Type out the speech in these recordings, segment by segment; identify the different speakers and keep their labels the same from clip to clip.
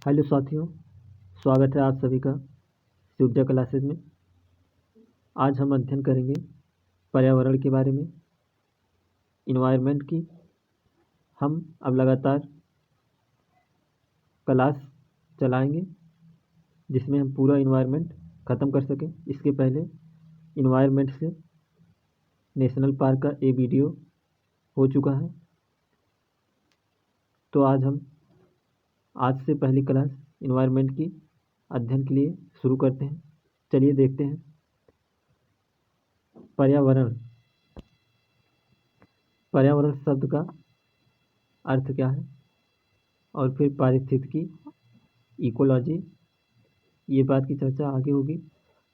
Speaker 1: Hello साथियों, स्वागत है आप सभी का सुविधा क्लासेस में। आज हम अध्ययन करेंगे पर्यावरण के बारे में, इन्वायरमेंट की। हम अब लगातार क्लास चलाएंगे जिसमें हम पूरा इन्वायरमेंट ख़त्म कर सकें। इसके पहले इन्वायरमेंट से नेशनल पार्क का एक वीडियो हो चुका है, तो आज से पहली क्लास इन्वायरमेंट की अध्ययन के लिए शुरू करते हैं। चलिए देखते हैं पर्यावरण शब्द का अर्थ क्या है, और फिर पारिस्थितिकी, इकोलॉजी, ये बात की चर्चा आगे होगी।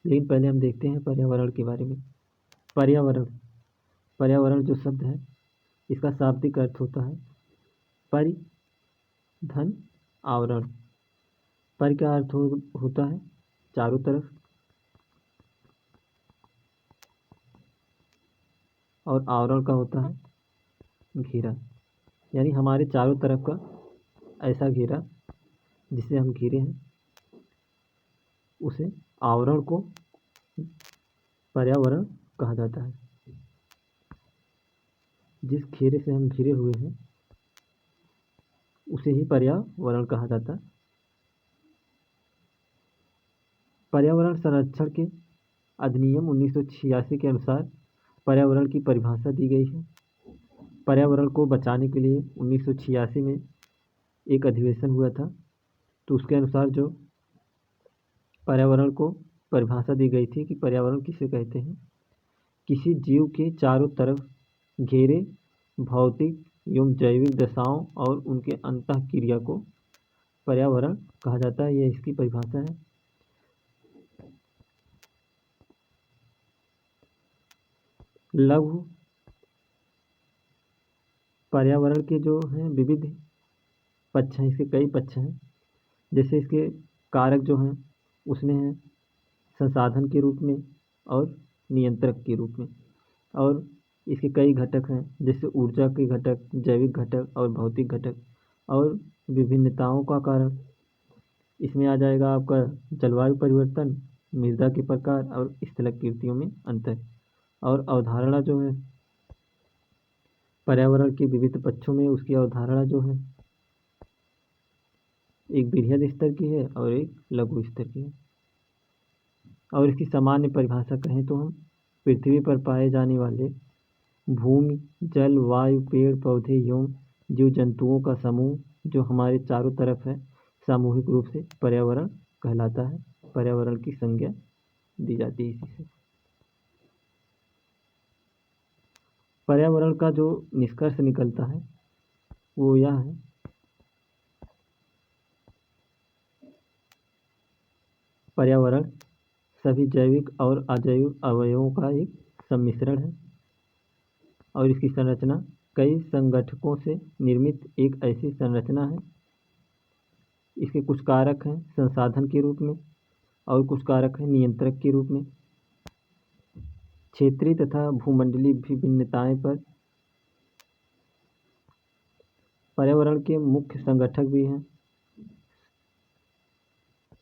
Speaker 1: लेकिन पहले हम देखते हैं पर्यावरण के बारे में। पर्यावरण जो शब्द है, इसका शाब्दिक अर्थ होता है परि धन आवरण। पर का अर्थ होता है चारों तरफ, और आवरण का होता है घेरा, यानी हमारे चारों तरफ का ऐसा घेरा जिसे हम घेरे हैं, उसे आवरण को पर्यावरण कहा जाता है। जिस घेरे से हम घिरे हुए हैं उसे ही पर्यावरण कहा जाता है। पर्यावरण संरक्षण के अधिनियम 1986 के अनुसार पर्यावरण की परिभाषा दी गई है। पर्यावरण को बचाने के लिए 1986 में एक अधिवेशन हुआ था, तो उसके अनुसार जो पर्यावरण को परिभाषा दी गई थी कि पर्यावरण किसे कहते हैं, किसी जीव के चारों तरफ घेरे भौतिक एवं जैविक दशाओं और उनके अंतःक्रिया को पर्यावरण कहा जाता है। यह इसकी परिभाषा है। लघु पर्यावरण के जो हैं विविध पक्ष हैं, इसके कई पक्ष हैं। जैसे इसके कारक जो हैं उसमें हैं संसाधन के रूप में और नियंत्रक के रूप में, और इसके कई घटक हैं, जैसे ऊर्जा के घटक, जैविक घटक और भौतिक घटक। और विभिन्नताओं का कारण इसमें आ जाएगा आपका जलवायु परिवर्तन, मृदा के प्रकार और स्थलाकृतियों में अंतर। और अवधारणा जो है पर्यावरण के विविध पक्षों में, उसकी अवधारणा जो है एक बृहद स्तर की है और एक लघु स्तर की है। और इसकी सामान्य परिभाषा कहें तो हम पृथ्वी पर पाए जाने वाले भूमि, जल, वायु, पेड़ पौधे एवं जीव जंतुओं का समूह जो हमारे चारों तरफ है, सामूहिक रूप से पर्यावरण कहलाता है। पर्यावरण की संज्ञा दी जाती है इसी से। पर्यावरण का जो निष्कर्ष निकलता है वो यह है, पर्यावरण सभी जैविक और अजैविक अवयवों का एक सम्मिश्रण है, और इसकी संरचना कई संगठकों से निर्मित एक ऐसी संरचना है। इसके कुछ कारक हैं संसाधन के रूप में और कुछ कारक हैं नियंत्रक के रूप में। क्षेत्रीय तथा भूमंडलीय भिन्नताएं पर पर्यावरण के मुख्य संगठक भी हैं।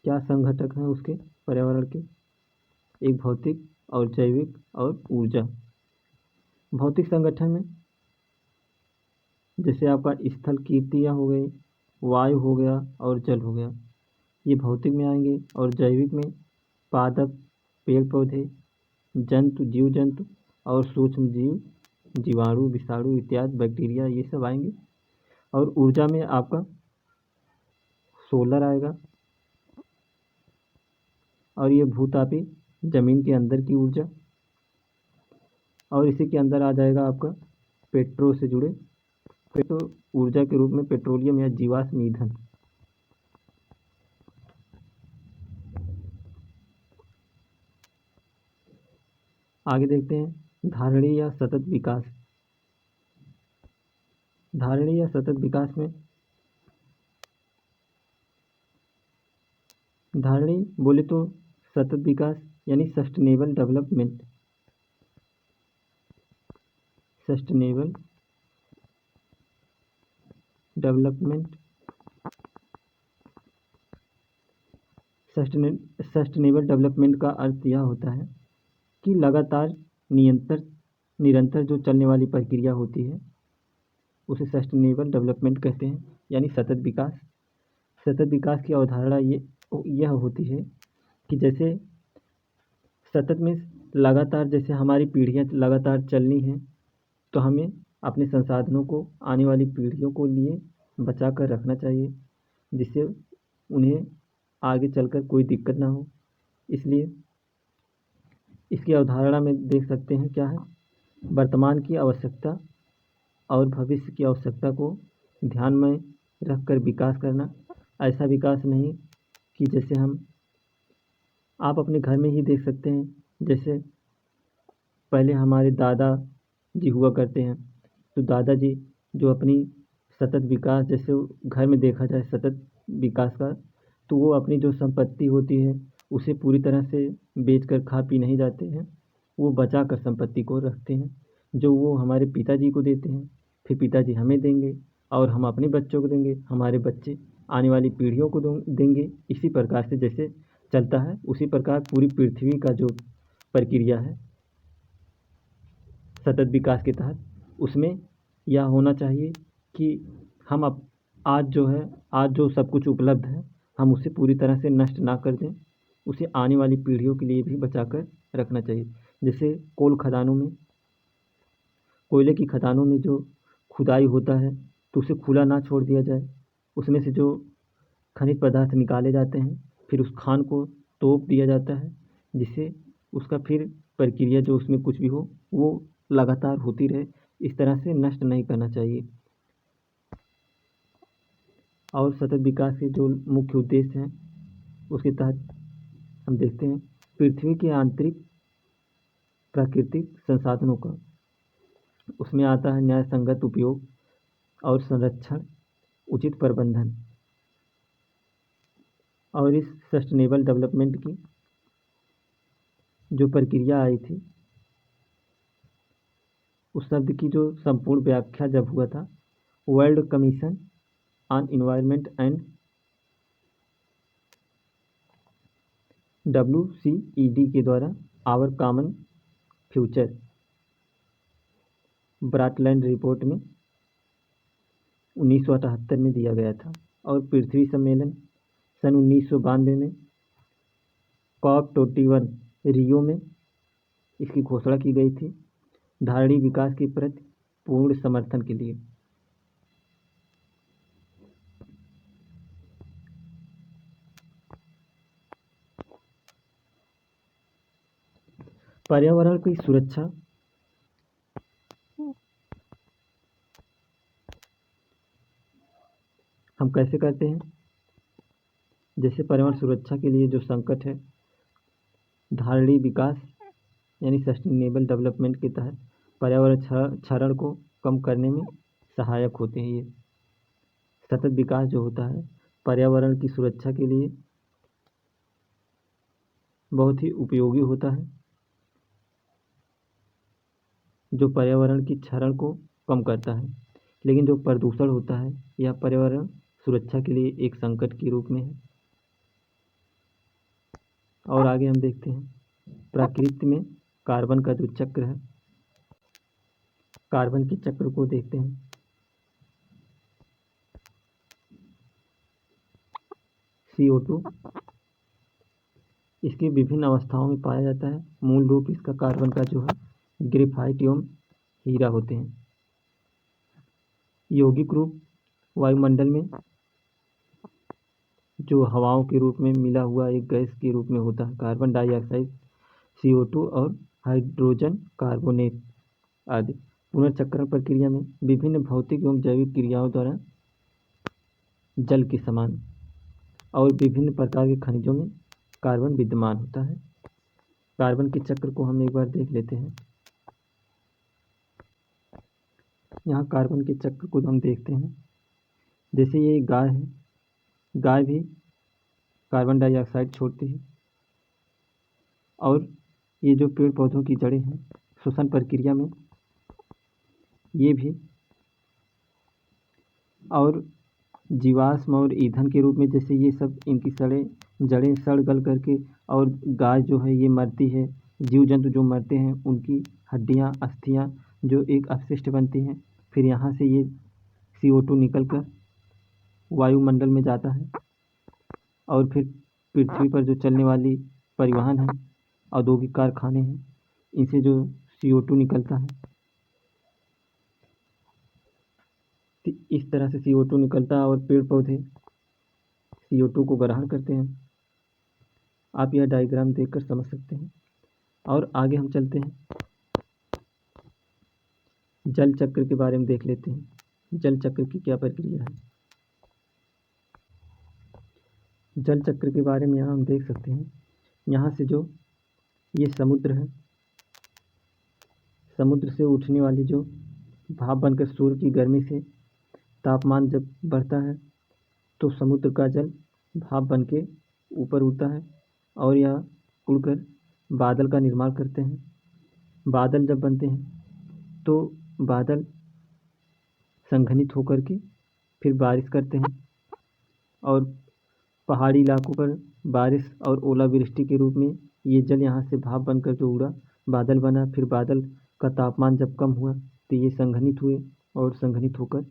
Speaker 1: क्या संगठक हैं उसके पर्यावरण के? एक भौतिक और जैविक और ऊर्जा। भौतिक संगठन में जैसे आपका स्थल कीर्तियाँ हो गई, वायु हो गया और जल हो गया, ये भौतिक में आएंगे। और जैविक में पादप, पेड़ पौधे, जंतु, जीव जंतु और सूक्ष्म जीव, जीवाणु, विषाणु इत्यादि, बैक्टीरिया, ये सब आएंगे। और ऊर्जा में आपका सोलर आएगा, और ये भूतापी जमीन के अंदर की ऊर्जा। और इसी के अंदर आ जाएगा आपका पेट्रो से जुड़े ऊर्जा के रूप में पेट्रोलियम या जीवाश्म ईंधन। आगे देखते हैं धारणीय या सतत विकास। धारणीय या सतत विकास में धारणीय बोले तो सतत विकास यानी sustainable development. Sustainable development sustainable development का अर्थ यह होता है कि लगातार निरंतर जो चलने वाली प्रक्रिया होती है उसे सस्टेनेबल डेवलपमेंट कहते हैं, यानी सतत विकास। सतत विकास की अवधारणा यह होती है कि जैसे सतत में लगातार जैसे हमारी पीढ़ियाँ लगातार चलनी हैं, तो हमें अपने संसाधनों को आने वाली पीढ़ियों को लिए बचा कर रखना चाहिए, जिससे उन्हें आगे चलकर कोई दिक्कत ना हो। इसलिए इसकी अवधारणा में देख सकते हैं क्या है, वर्तमान की आवश्यकता और भविष्य की आवश्यकता को ध्यान में रखकर विकास करना। ऐसा विकास नहीं कि जैसे आप अपने घर में ही देख सकते हैं, जैसे पहले हमारे दादा जी हुआ करते हैं, तो दादाजी जो अपनी सतत विकास, जैसे घर में देखा जाए सतत विकास का, तो वो अपनी जो संपत्ति होती है उसे पूरी तरह से बेचकर खा पी नहीं जाते हैं, वो बचा कर संपत्ति को रखते हैं, जो वो हमारे पिताजी को देते हैं, फिर पिताजी हमें देंगे और हम अपने बच्चों को देंगे, हमारे बच्चे आने वाली पीढ़ियों को देंगे। इसी प्रकार से जैसे चलता है, उसी प्रकार पूरी पृथ्वी का जो प्रक्रिया है सतत विकास के तहत, उसमें यह होना चाहिए कि हम आज जो सब कुछ उपलब्ध है, हम उसे पूरी तरह से नष्ट ना कर दें, उसे आने वाली पीढ़ियों के लिए भी बचा कर रखना चाहिए। जैसे कोयले की खदानों में जो खुदाई होता है, तो उसे खुला ना छोड़ दिया जाए, उसमें से जो खनिज पदार्थ निकाले जाते हैं, फिर उस खान को तोप दिया जाता है, जिससे उसका फिर प्रक्रिया जो उसमें कुछ भी हो वो लगातार होती रहे। इस तरह से नष्ट नहीं करना चाहिए। और सतत विकास के जो मुख्य उद्देश्य हैं उसके तहत हम देखते हैं पृथ्वी के आंतरिक प्राकृतिक संसाधनों का, उसमें आता है न्याय संगत उपयोग और संरक्षण, उचित प्रबंधन। और इस सस्टेनेबल डेवलपमेंट की जो प्रक्रिया आई थी, उस शब्द की जो संपूर्ण व्याख्या जब हुआ था, world commission on environment and WCED के द्वारा आवर कॉमन फ्यूचर ब्राटलैंड रिपोर्ट में 1978 में दिया गया था। और पृथ्वी सम्मेलन सन 1992 में COP21 रियो में इसकी घोषणा की गई थी, धारणीय विकास के प्रति पूर्ण समर्थन के लिए। पर्यावरण की सुरक्षा हम कैसे करते हैं? जैसे पर्यावरण सुरक्षा के लिए जो संकट है, धारणीय विकास यानी सस्टेनेबल डेवलपमेंट के तहत पर्यावरण क्षरण को कम करने में सहायक होते हैं। ये सतत विकास जो होता है पर्यावरण की सुरक्षा के लिए बहुत ही उपयोगी होता है, जो पर्यावरण की क्षरण को कम करता है। लेकिन जो प्रदूषण होता है यह पर्यावरण सुरक्षा के लिए एक संकट के रूप में है। और आगे हम देखते हैं प्रकृति में कार्बन का जो चक्र है, कार्बन के चक्र को देखते हैं। CO2 इसकी विभिन्न अवस्थाओं में पाया जाता है। मूल रूप इसका कार्बन का जो है ग्रेफाइट एवं हीरा होते हैं। यौगिक रूप वायुमंडल में जो हवाओं के रूप में मिला हुआ एक गैस के रूप में होता है, कार्बन डाइऑक्साइड, CO2 और हाइड्रोजन कार्बोनेट आदि। पुनर्चक्रण प्रक्रिया में विभिन्न भौतिक एवं जैविक क्रियाओं द्वारा जल के समान और विभिन्न प्रकार के खनिजों में कार्बन विद्यमान होता है। कार्बन के चक्र को हम एक बार देख लेते हैं। यहाँ कार्बन के चक्र को हम देखते हैं। जैसे ये गाय है, गाय भी कार्बन डाइऑक्साइड छोड़ती है, और ये जो पेड़ पौधों की जड़ें हैं श्वसन प्रक्रिया में ये भी, और जीवाश्म और ईंधन के रूप में जैसे ये सब इनकी जड़ें जड़ें सड़ गल करके, और गाय जो है ये मरती है, जीव जंतु जो मरते हैं उनकी हड्डियाँ, अस्थियाँ जो एक अपशिष्ट बनती हैं, फिर यहाँ से ये CO2 निकल कर वायुमंडल में जाता है, और फिर पृथ्वी पर जो चलने वाली परिवहन है, औद्योगिक कारखाने हैं, इनसे जो CO2 निकलता है, इस तरह से CO2 निकलता है और पेड़ पौधे CO2 को ग्रहण करते हैं। आप यह डायग्राम देखकर समझ सकते हैं। और आगे हम चलते हैं, जल चक्र के बारे में देख लेते हैं। जल चक्र की क्या प्रक्रिया है। जल चक्र के बारे में यहाँ हम देख सकते हैं। यहाँ से जो ये समुद्र है, समुद्र से उठने वाली जो भाप बनकर सूर्य की गर्मी से तापमान जब बढ़ता है तो समुद्र का जल भाप बन के ऊपर उड़ता है, और यह उड़कर बादल का निर्माण करते हैं। बादल जब बनते हैं तो बादल संघनित होकर के फिर बारिश करते हैं, और पहाड़ी इलाकों पर बारिश और ओलावृष्टि के रूप में ये जल यहाँ से भाप बनकर जो उड़ा, बादल बना, फिर बादल का तापमान जब कम हुआ तो ये संघनित हुए, और संघनित होकर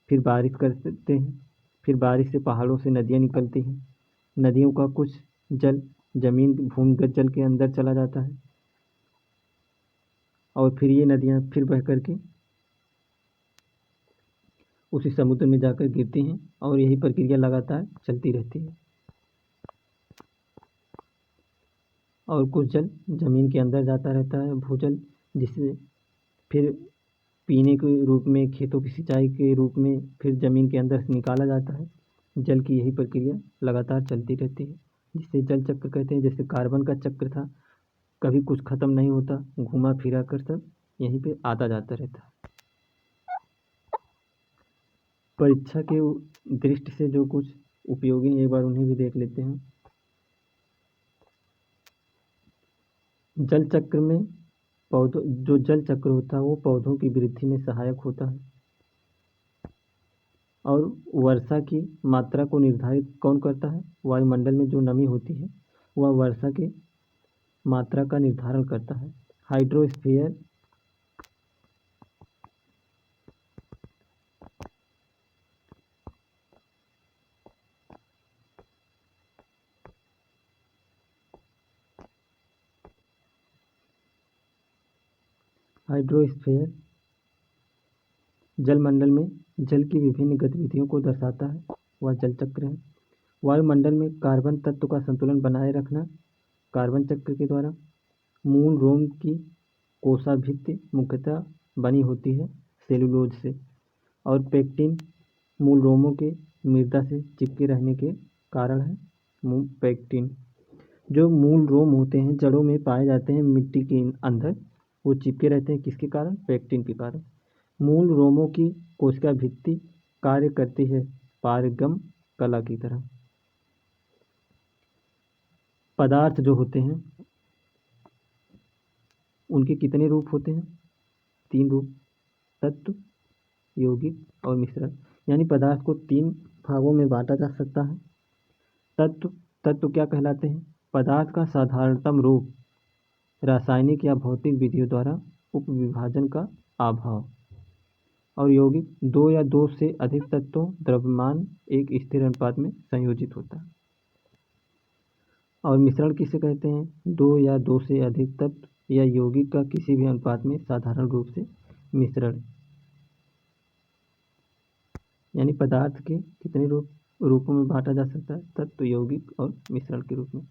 Speaker 1: फिर बारिश करते हैं। फिर बारिश से पहाड़ों से नदियाँ निकलती हैं। नदियों का कुछ जल जमीन भूमिगत जल के अंदर चला जाता है, और फिर ये नदियाँ फिर बह करके उसी समुद्र में जाकर गिरती हैं, और यही प्रक्रिया लगातार चलती रहती है। और कुछ जल ज़मीन के अंदर जाता रहता है, भूजल, जिससे फिर पीने के रूप में, खेतों की सिंचाई के रूप में फिर ज़मीन के अंदर से निकाला जाता है। जल की यही प्रक्रिया लगातार चलती रहती है, जिसे जल चक्र कहते हैं। जैसे कार्बन का चक्र था, कभी कुछ ख़त्म नहीं होता, घुमा फिरा कर सब यहीं पे आता जाता रहता है। परीक्षा के दृष्टि से जो कुछ उपयोगी हैं, एक बार उन्हें भी देख लेते हैं। जल चक्र में पौधों, जो जल चक्र होता है वो पौधों की वृद्धि में सहायक होता है। और वर्षा की मात्रा को निर्धारित कौन करता है। वायुमंडल में जो नमी होती है वह वर्षा की मात्रा का निर्धारण करता है। हाइड्रोस्फीयर हाइड्रोस्फीयर जलमंडल में जल की विभिन्न गतिविधियों को दर्शाता है, वह जल चक्र है। वायुमंडल में कार्बन तत्व का संतुलन बनाए रखना कार्बन चक्र के द्वारा। मूल रोम की कोशाभित्ति मुख्यतः बनी होती है सेलुलोज से, और पेक्टिन मूल रोमों के मृदा से चिपके रहने के कारण है। पेक्टिन जो मूल रोम होते हैं, जड़ों में पाए जाते हैं मिट्टी के अंदर, वो चिपके रहते हैं किसके कारण, पेक्टिन के कारण। मूल रोमों की कोशिका भित्ति कार्य करती है पारगम कला की तरह। पदार्थ जो होते हैं उनके कितने रूप होते हैं, 3 रूप, तत्व, यौगिक और मिश्रण। यानी पदार्थ को 3 भागों में बांटा जा सकता है। तत्व, तत्व क्या कहलाते हैं, पदार्थ का साधारणतम रूप, रासायनिक या भौतिक विधियों द्वारा उपविभाजन का अभाव। और यौगिक 2 या 2 से अधिक तत्वों द्रव्यमान एक स्थिर अनुपात में संयोजित होता है। और मिश्रण किसे कहते हैं, 2 या 2 से अधिक तत्व या यौगिक का किसी भी अनुपात में साधारण रूप से मिश्रण। यानी पदार्थ के कितने रूपों में बांटा जा सकता है, तत्व, यौगिक और मिश्रण के रूप में।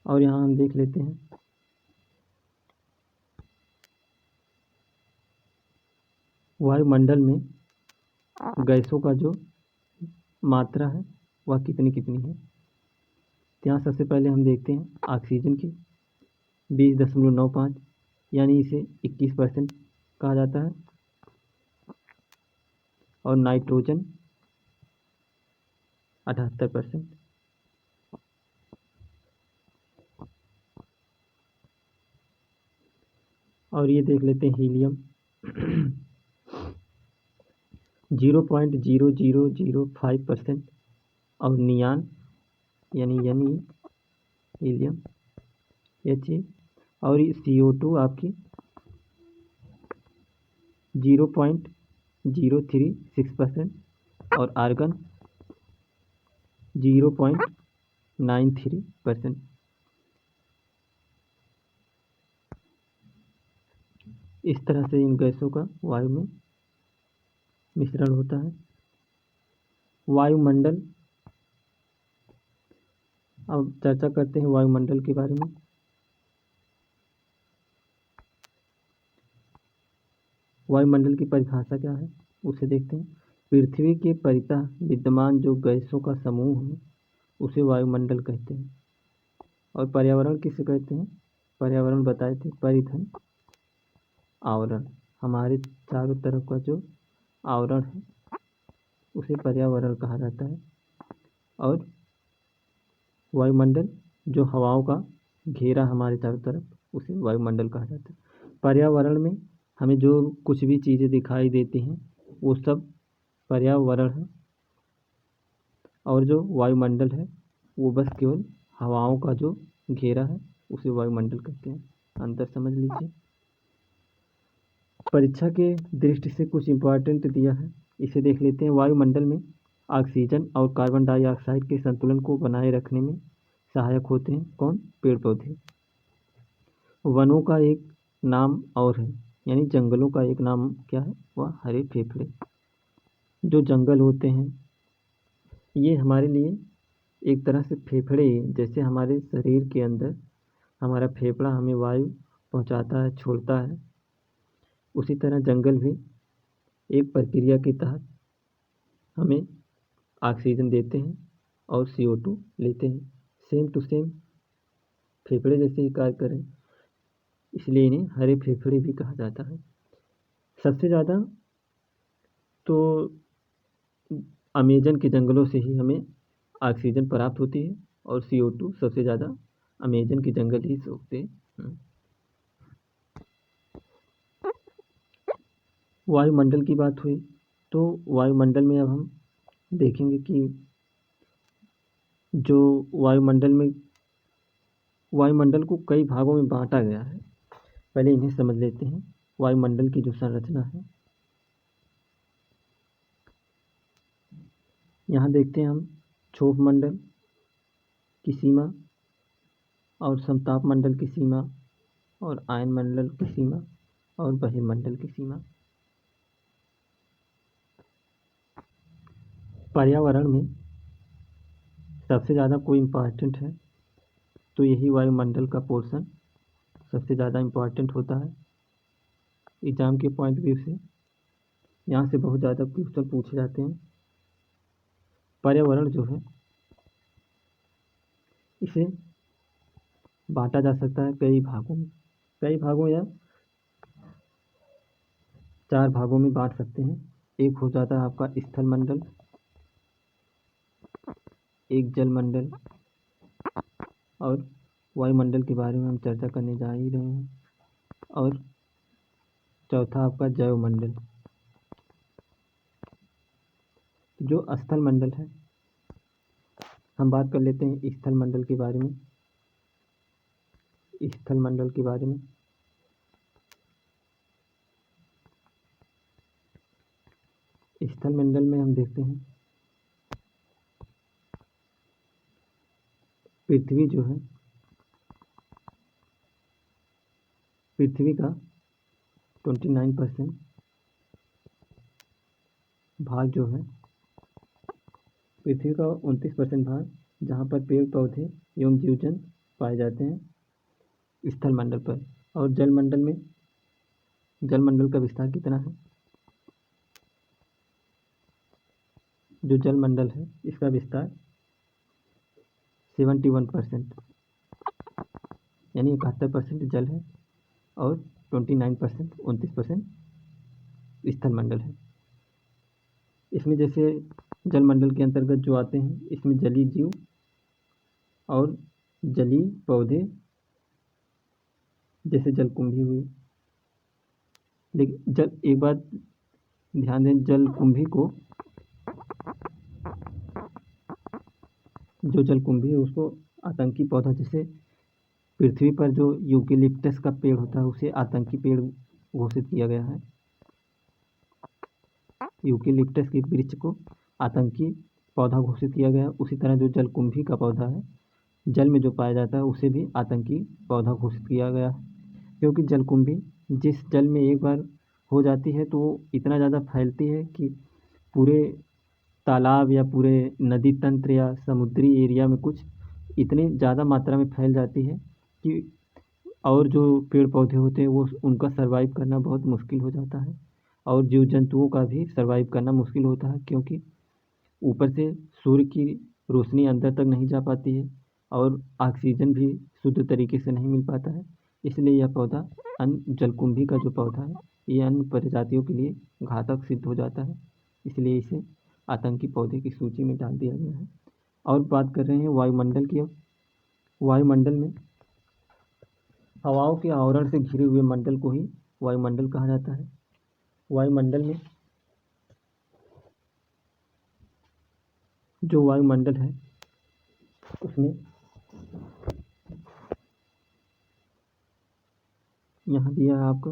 Speaker 1: और यहाँ हम देख लेते हैं वायुमंडल में गैसों का जो मात्रा है वह कितनी कितनी है। तो यहाँ सबसे पहले हम देखते हैं ऑक्सीजन की 20.95, यानी इसे 21% कहा जाता है। और नाइट्रोजन 78%। और ये देख लेते हैं हीलियम 0.0005%। और नियान यानी हीलियम He और CO2 आपकी 0.036% और आर्गन 0.93%। इस तरह से इन गैसों का वायु में मिश्रण होता है। वायुमंडल, अब चर्चा करते हैं वायुमंडल के बारे में। वायुमंडल की परिभाषा क्या है उसे देखते हैं। पृथ्वी के परितः विद्यमान जो गैसों का समूह है उसे वायुमंडल कहते हैं। और पर्यावरण किसे कहते हैं? पर्यावरण बताए थे, परिधन, आवरण, हमारे चारों तरफ का जो आवरण है उसे पर्यावरण कहा जाता है। और वायुमंडल जो हवाओं का घेरा हमारे चारों तरफ उसे वायुमंडल कहा जाता है। पर्यावरण में हमें जो कुछ भी चीज़ें दिखाई देती हैं वो सब पर्यावरण है, और जो वायुमंडल है वो बस केवल हवाओं का जो घेरा है उसे वायुमंडल कहते हैं। अंतर समझ लीजिए। परीक्षा के दृष्टि से कुछ इम्पोर्टेंट दिया है, इसे देख लेते हैं। वायुमंडल में ऑक्सीजन और कार्बन डाइऑक्साइड के संतुलन को बनाए रखने में सहायक होते हैं कौन? पेड़ पौधे। वनों का एक नाम और है, यानी जंगलों का एक नाम क्या है? वह हरे फेफड़े। जो जंगल होते हैं ये हमारे लिए एक तरह से फेफड़े, जैसे हमारे शरीर के अंदर हमारा फेफड़ा हमें वायु पहुंचाता है, छोड़ता है, उसी तरह जंगल भी एक प्रक्रिया के तहत हमें ऑक्सीजन देते हैं और CO2 लेते हैं। सेम टू सेम फेफड़े जैसे ही कार्य करें, इसलिए इन्हें हरे फेफड़े भी कहा जाता है। सबसे ज़्यादा तो अमेजन के जंगलों से ही हमें ऑक्सीजन प्राप्त होती है, और CO2 सबसे ज़्यादा अमेजन के जंगल ही सोखते हैं। वायुमंडल की बात हुई तो वायुमंडल में अब हम देखेंगे कि जो वायुमंडल को कई भागों में बांटा गया है। पहले इन्हें समझ लेते हैं। वायुमंडल की जो संरचना है, यहाँ देखते हैं हम क्षोभ मंडल की सीमा और समताप मंडल की सीमा और आयन मंडल की सीमा और बहिर्मंडल की सीमा। पर्यावरण में सबसे ज़्यादा कोई इम्पॉर्टेंट है तो यही वायुमंडल का पोर्शन सबसे ज़्यादा इम्पॉर्टेंट होता है एग्ज़ाम के पॉइंट व्यू से। यहाँ से बहुत ज़्यादा क्वेश्चन पूछे जाते हैं। पर्यावरण जो है इसे बांटा जा सकता है कई भागों या 4 भागों में बांट सकते हैं। एक हो जाता है आपका स्थल मंडल, एक जल मंडल, और वायुमंडल के बारे में हम चर्चा करने जा ही रहे हैं, और चौथा आपका जैव मंडल। जो स्थल मंडल है, हम बात कर लेते हैं स्थल मंडल के बारे में। स्थल मंडल के बारे में स्थल मंडल में हम देखते हैं पृथ्वी जो है, पृथ्वी का 29% भाग जो है, पृथ्वी का 29% भाग जहाँ पर पेड़ पौधे एवं जीवजंतु पाए जाते हैं स्थल मंडल पर। और जल मंडल का विस्तार कितना है? जो जल मंडल है इसका विस्तार 71%, यानी 71% जल है और 29%, 29% स्थल मंडल है। इसमें जैसे जल मंडल के अंतर्गत जो आते हैं, इसमें जलीय जीव और जलीय पौधे जैसे जलकुंभी हुई। लेकिन एक बात ध्यान दें, जलकुंभी को जो जलकुंभी है उसको आतंकी पौधा, जैसे पृथ्वी पर जो यूकेलिप्टस का पेड़ होता है उसे आतंकी पेड़ घोषित किया गया है। यूकेलिप्टस के वृक्ष को आतंकी पौधा घोषित किया गया है। उसी तरह जो जलकुंभी का पौधा है, जल में जो पाया जाता है, उसे भी आतंकी पौधा घोषित किया गया है। क्योंकि जलकुंभी जिस जल में एक बार हो जाती है तो वो इतना ज़्यादा फैलती है कि पूरे तालाब या पूरे नदी तंत्र या समुद्री एरिया में कुछ इतनी ज़्यादा मात्रा में फैल जाती है कि और जो पेड़ पौधे होते हैं वो उनका सर्वाइव करना बहुत मुश्किल हो जाता है, और जीव जंतुओं का भी सर्वाइव करना मुश्किल होता है, क्योंकि ऊपर से सूर्य की रोशनी अंदर तक नहीं जा पाती है और ऑक्सीजन भी शुद्ध तरीके से नहीं मिल पाता है। इसलिए यह पौधा अन्य जलकुंभी का जो पौधा है ये अन्य प्रजातियों के लिए घातक सिद्ध हो जाता है, इसलिए इसे आतंकी पौधे की सूची में डाल दिया गया है। और बात कर रहे हैं वायुमंडल की। अब वायुमंडल में हवाओं के आवरण से घिरे हुए मंडल को ही वायुमंडल कहा जाता है। वायुमंडल में जो वायुमंडल है उसमें यहाँ दिया है आपका,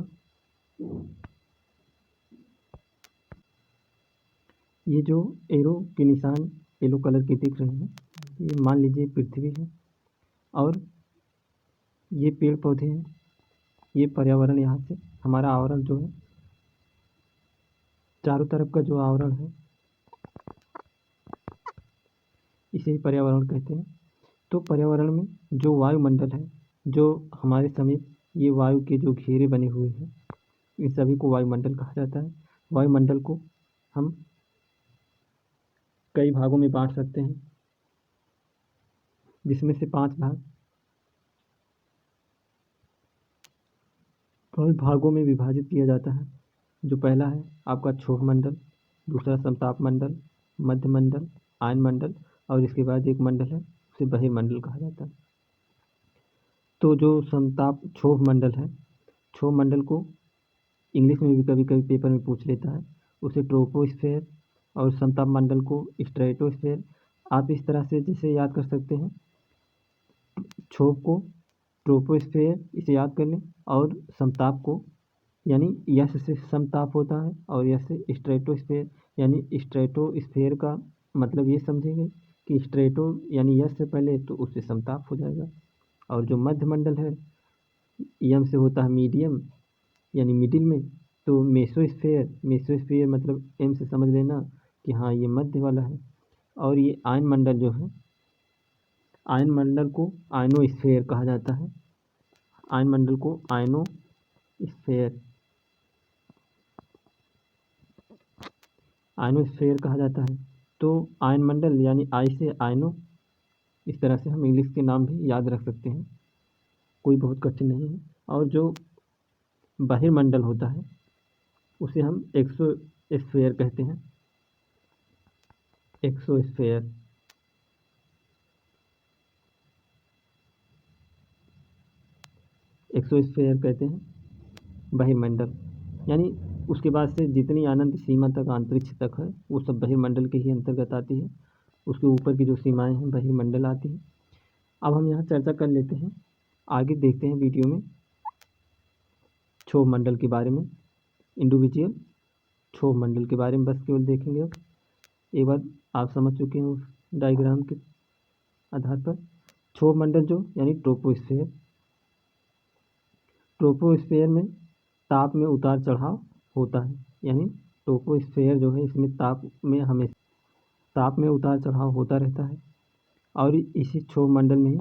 Speaker 1: ये जो एरो के निशान येलो कलर के दिख रहे हैं, ये मान लीजिए पृथ्वी है और ये पेड़ पौधे हैं, ये पर्यावरण। यहाँ से हमारा आवरण जो है, चारों तरफ का जो आवरण है इसे ही पर्यावरण कहते हैं। तो पर्यावरण में जो वायुमंडल है, जो हमारे समीप ये वायु के जो घेरे बने हुए हैं, इन सभी को वायुमंडल कहा जाता है। वायुमंडल को हम कई भागों में बांट सकते हैं, जिसमें से 5 भागों में विभाजित किया जाता है। जो पहला है आपका क्षोभ मंडल, दूसरा समताप मंडल, मध्य मंडल, आयन मंडल, और इसके बाद एक मंडल है उसे बहिर्मंडल कहा जाता है। तो जो समताप क्षोभ मंडल है, क्षोभ मंडल को इंग्लिश में भी कभी कभी पेपर में पूछ लेता है, उसे ट्रोपोस्फेयर, और समताप मंडल को स्ट्रेटोस्फेयर। आप इस तरह से जैसे याद कर सकते हैं, क्षोभ को ट्रोपोस्फेयर इसे याद कर लें, और समताप को यानी यस से समताप होता है और यस से स्ट्रेटोस्फेयर, यानी स्ट्रेटोस्फेयर का मतलब ये समझेंगे कि स्ट्रेटो यानी यस से पहले तो उससे समताप हो जाएगा। और जो मध्य मंडल है, यम से होता है मीडियम यानी मिडिल में, तो मेसोस्फेयर मतलब एम से समझ लेना कि हाँ ये मध्य वाला है। और ये आयन मंडल जो है, आयन मंडल को आयनोस्फेयर कहा जाता है। आयन मंडल को आयनोस्फेयर कहा जाता है। तो आयन मंडल यानी आई से आयनो, इस तरह से हम इंग्लिश के नाम भी याद रख सकते हैं, कोई बहुत कठिन नहीं है। और जो बहिर्मंडल होता है उसे हम एक्सोस्फेयर कहते हैं। एक्सोस्फेयर एक्सोस्फेयर कहते हैं बहिर्मंडल, यानी उसके बाद से जितनी अनंत सीमा तक अंतरिक्ष तक है वो सब बहिर्मंडल के ही अंतर्गत आती है। उसके ऊपर की जो सीमाएं हैं बहिर्मंडल आती हैं। अब हम यहाँ चर्चा कर लेते हैं, आगे देखते हैं वीडियो में क्षोभ मंडल के बारे में, इंडिविजुअल क्षोभ मंडल के बारे में बस केवल देखेंगे। अब एक बार आप समझ चुके हैं उस डायग्राम के आधार पर। क्षोभ मंडल जो यानी ट्रोपोस्फेयर में ताप में उतार चढ़ाव होता है, यानी ट्रोपोस्फेयर जो है इसमें ताप में उतार चढ़ाव होता रहता है। और इसी क्षोभ मंडल में ही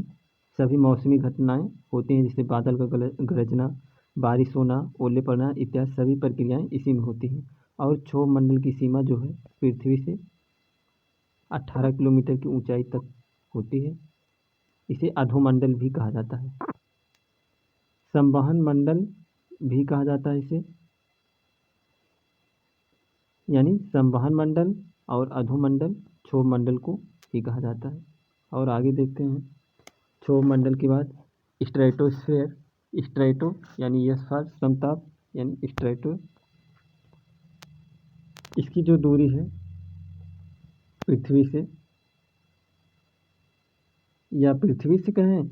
Speaker 1: सभी मौसमी घटनाएं होती हैं, जैसे बादल का गरजना, बारिश होना, ओले पड़ना इत्यादि सभी प्रक्रियाएं इसी में होती हैं। और क्षोभ मंडल की सीमा जो है पृथ्वी से 18 किलोमीटर की ऊंचाई तक होती है। इसे अधोमंडल भी कहा जाता है। संवहन मंडल भी कहा जाता है इसे, यानी संवहन मंडल और अधोमंडल क्षोभ मंडल को ही कहा जाता है। और आगे देखते हैं क्षोभ मंडल के बाद स्ट्रेटोस्फेयर। स्ट्रेटो यानी यस फॉर समताप, यानी स्ट्रेटो, इसकी जो दूरी है पृथ्वी से या पृथ्वी से कहें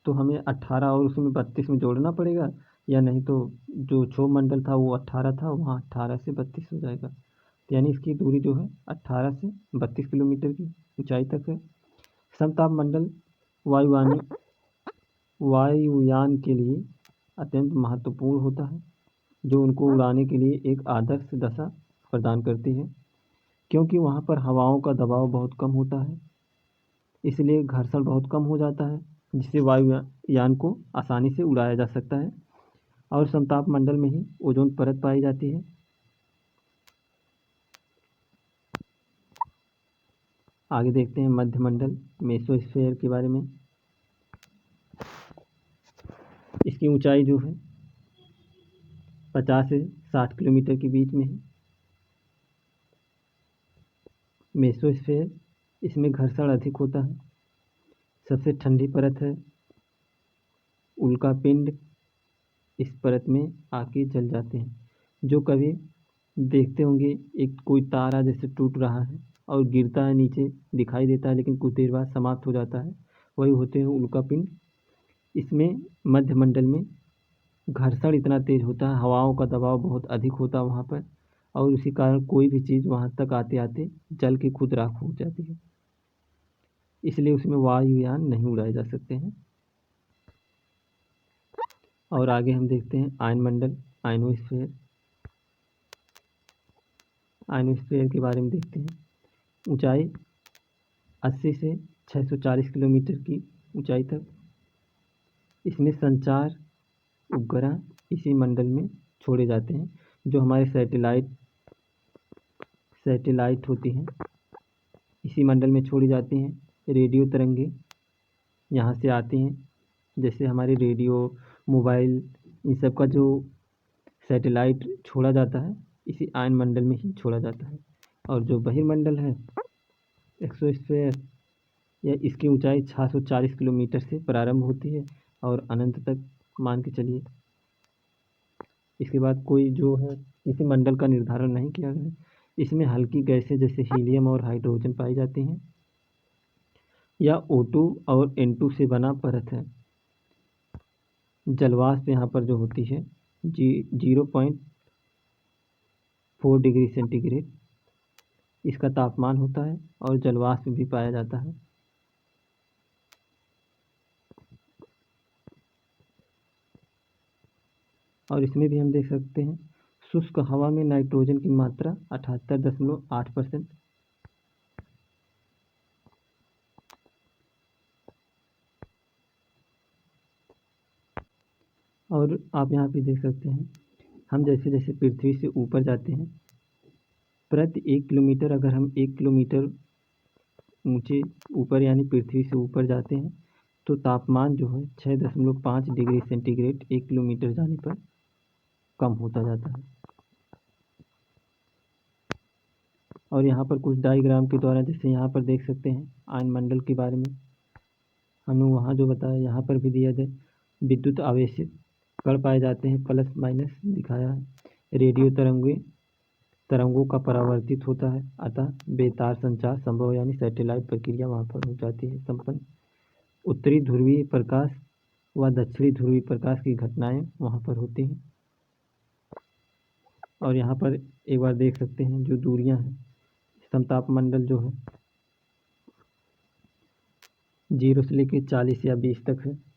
Speaker 1: तो हमें 18 और उसमें 32 में जोड़ना पड़ेगा, या नहीं तो जो क्षोभ मंडल था वो 18 था, वहाँ 18 से 32 हो जाएगा। तो यानी इसकी दूरी जो है 18 से 32 किलोमीटर की ऊंचाई तक है। समताप मंडल वायुयान के लिए अत्यंत महत्वपूर्ण होता है, जो उनको उड़ाने के लिए एक आदर्श दशा प्रदान करती है, क्योंकि वहाँ पर हवाओं का दबाव बहुत कम होता है, इसलिए घर्षण बहुत कम हो जाता है, जिससे वायुयान को आसानी से उड़ाया जा सकता है। और समताप मंडल में ही ओजोन परत पाई जाती है। आगे देखते हैं मध्य मंडल मेसोस्फेयर के बारे में। इसकी ऊंचाई जो है 50 से 60 किलोमीटर के बीच में है। मेसोस्फेयर, इसमें घर्षण अधिक होता है। सबसे ठंडी परत है उल्का पिंड, इस परत में आके जल जाते हैं। जो कभी देखते होंगे एक कोई तारा जैसे टूट रहा है और गिरता है नीचे, दिखाई देता है लेकिन कुछ देर बाद समाप्त हो जाता है, वही होते हैं उल्का पिंड। इसमें मध्य मंडल में घर्षण इतना तेज होता है, हवाओं का दबाव बहुत अधिक होता है वहाँ पर, और उसी कारण कोई भी चीज़ वहाँ तक आते आते जल के खुद राख हो जाती है, इसलिए उसमें वायुयान नहीं उड़ाए जा सकते हैं। और आगे हम देखते हैं आयन मंडल आयनोस्फीयर। आयनोस्फीयर के बारे में देखते हैं। ऊंचाई 80 से 640 किलोमीटर की ऊंचाई तक। इसमें संचार उपग्रह इसी मंडल में छोड़े जाते हैं, जो हमारे सैटेलाइट होती हैं, इसी मंडल में छोड़ी जाती हैं। रेडियो तरंगे यहाँ से आती हैं, जैसे हमारे रेडियो, मोबाइल, इन सब का जो सैटेलाइट छोड़ा जाता है इसी आयन मंडल में ही छोड़ा जाता है। और जो बहिर्मंडल है एक्सोस्फेयर, या इसकी ऊंचाई 640 किलोमीटर से प्रारंभ होती है और अनंत तक मान के चलिए। इसके बाद कोई जो है किसी मंडल का निर्धारण नहीं किया गया है। इसमें हल्की गैसें जैसे हीलियम और हाइड्रोजन पाई जाती हैं, या O2 और N2 से बना परत है। जलवाष्प यहाँ पर जो होती है 0.4 डिग्री सेंटीग्रेड इसका तापमान होता है, और जलवाष्प भी पाया जाता है। और इसमें भी हम देख सकते हैं शुष्क हवा में नाइट्रोजन की मात्रा 78.8%। और आप यहाँ पे देख सकते हैं हम जैसे जैसे पृथ्वी से ऊपर जाते हैं, प्रति 1 किलोमीटर अगर हम 1 किलोमीटर ऊंचे ऊपर यानी पृथ्वी से ऊपर जाते हैं तो तापमान जो है 6.5 डिग्री सेंटीग्रेड 1 किलोमीटर जाने पर कम होता जाता है। और यहाँ पर कुछ डायग्राम के द्वारा जैसे यहाँ पर देख सकते हैं आयन मंडल के बारे में हमने वहाँ जो बताया यहाँ पर भी दिया जाए। विद्युत आवेशित कण पाए जाते हैं, प्लस माइनस दिखाया है। रेडियो तरंगों का परावर्तित होता है, अतः बेतार संचार संभव यानी सैटेलाइट प्रक्रिया वहाँ पर हो जाती है संपन्न। उत्तरी ध्रुवीय प्रकाश व दक्षिणी ध्रुवीय प्रकाश की घटनाएं वहाँ पर होती हैं। और यहाँ पर एक बार देख सकते हैं जो दूरियां हैं, समताप मंडल जो है 0 से लेकर 40 या 20 तक है।